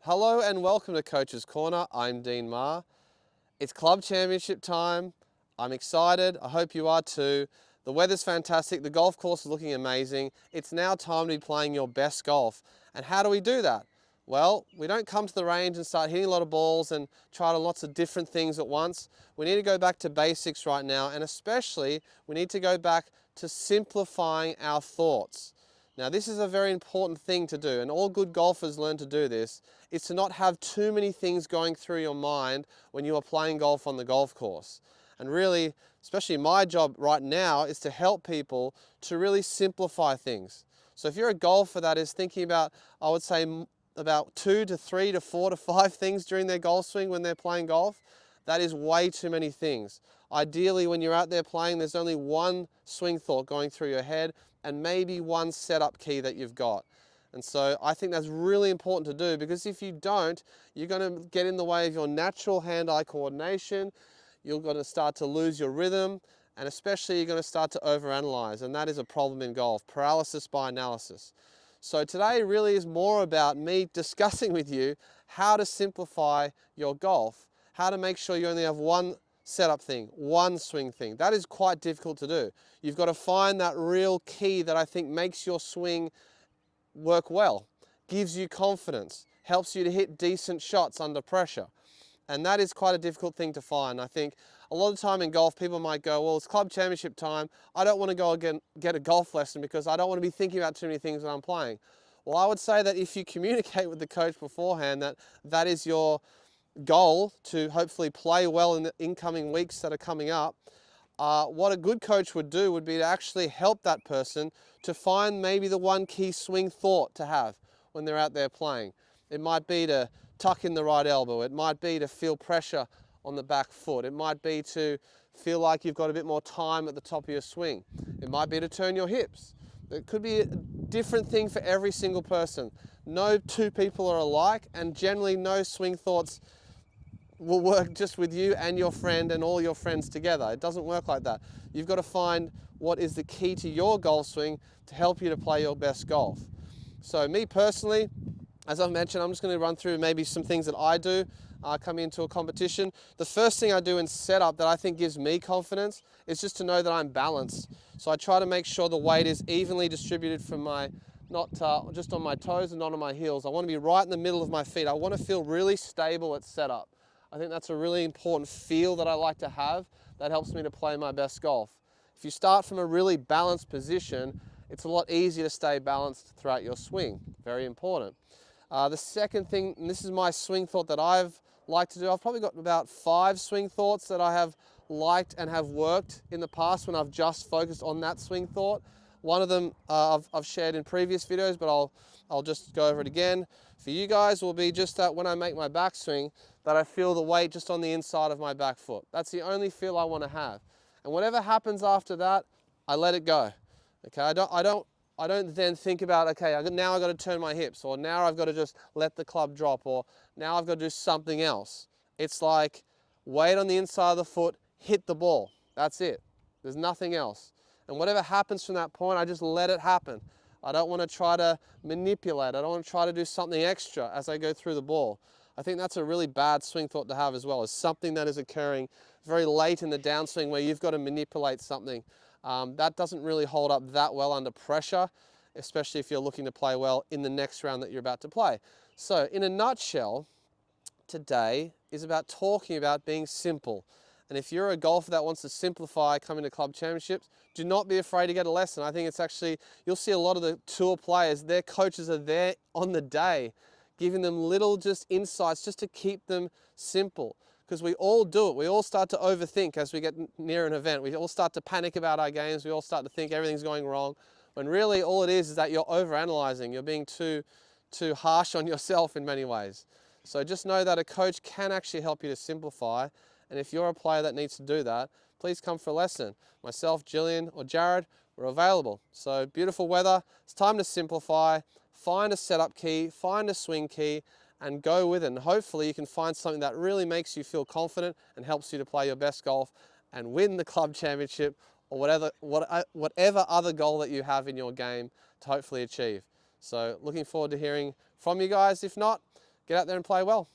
Hello and welcome to Coach's Corner. I'm Dean Meagher. It's club championship time. I'm excited. I hope you are too. The weather's fantastic. The golf course is looking amazing. It's now time to be playing your best golf. And how do we do that? Well, we don't come to the range and start hitting a lot of balls and try lots of different things at once. We need to go back to basics right now, and especially we need to go back to simplifying our thoughts. Now, this is a very important thing to do, and all good golfers learn to do this, is to not have too many things going through your mind when you are playing golf on the golf course. And really, especially my job right now, is to help people to really simplify things. So if you're a golfer that is thinking about, I would say, about 2 to 3 to 4 to 5 things during their golf swing when they're playing golf, that is way too many things. Ideally, when you're out there playing, there's only one swing thought going through your head and maybe one setup key that you've got. And so I think that's really important to do, because if you don't, you're going to get in the way of your natural hand-eye coordination. You're going to start to lose your rhythm, and especially you're going to start to overanalyze, and that is a problem in golf, paralysis by analysis. So today really is more about me discussing with you how to simplify your golf, how to make sure you only have one setup thing, one swing thing. That is quite difficult to do. You've got to find that real key that I think makes your swing work well, gives you confidence, helps you to hit decent shots under pressure. And that is quite a difficult thing to find. I think a lot of the time in golf, people might go, well, it's club championship time. I don't want to go again, get a golf lesson because I don't want to be thinking about too many things when I'm playing. Well, I would say that if you communicate with the coach beforehand that that is your goal to hopefully play well in the incoming weeks that are coming up, what a good coach would do would be to actually help that person to find maybe the one key swing thought to have when they're out there playing. It might be to tuck in the right elbow. It might be to feel pressure on the back foot. It might be to feel like you've got a bit more time at the top of your swing. It might be to turn your hips. It could be a different thing for every single person. No two people are alike, and generally no swing thoughts will work just with you and your friend and all your friends together. It doesn't work like that. You've got to find what is the key to your golf swing to help you to play your best golf. So me personally, as I've mentioned, I'm just going to run through maybe some things that I do coming into a competition. The first thing I do in setup that I think gives me confidence is just to know that I'm balanced. So I try to make sure the weight is evenly distributed from my, not just on my toes and not on my heels. I want to be right in the middle of my feet. I want to feel really stable at setup. I think that's a really important feel that I like to have that helps me to play my best golf. If you start from a really balanced position, it's a lot easier to stay balanced throughout your swing. Very important. The second thing, and this is my swing thought that I've liked to do, I've probably got about 5 swing thoughts that I have liked and have worked in the past when I've just focused on that swing thought. One of them I've shared in previous videos, but I'll just go over it again. For you guys will be just that when I make my backswing, that I feel the weight just on the inside of my back foot. That's the only feel I want to have. And whatever happens after that, I let it go. Okay, I don't then think about, okay, now I've got to turn my hips, or now I've got to just let the club drop, or now I've got to do something else. It's like weight on the inside of the foot, hit the ball. That's it. There's nothing else. And whatever happens from that point, I just let it happen. I don't want to try to manipulate. I don't want to try to do something extra as I go through the ball. I think that's a really bad swing thought to have as well, is something that is occurring very late in the downswing where you've got to manipulate something. That doesn't really hold up that well under pressure, especially if you're looking to play well in the next round that you're about to play. So in a nutshell, today is about talking about being simple. And if you're a golfer that wants to simplify coming to club championships, do not be afraid to get a lesson. I think it's actually, you'll see a lot of the tour players, their coaches are there on the day, giving them little just insights just to keep them simple. Because we all do it. We all start to overthink as we get near an event. We all start to panic about our games. We all start to think everything's going wrong. When really all it is that you're overanalyzing. You're being too harsh on yourself in many ways. So just know that a coach can actually help you to simplify. And if you're a player that needs to do that, please come for a lesson. Myself, Jillian, or Jared, we're available. So beautiful weather. It's time to simplify. Find a setup key, find a swing key, and go with it. And hopefully you can find something that really makes you feel confident and helps you to play your best golf and win the club championship, or whatever other goal that you have in your game to hopefully achieve. So looking forward to hearing from you guys. If not, get out there and play well.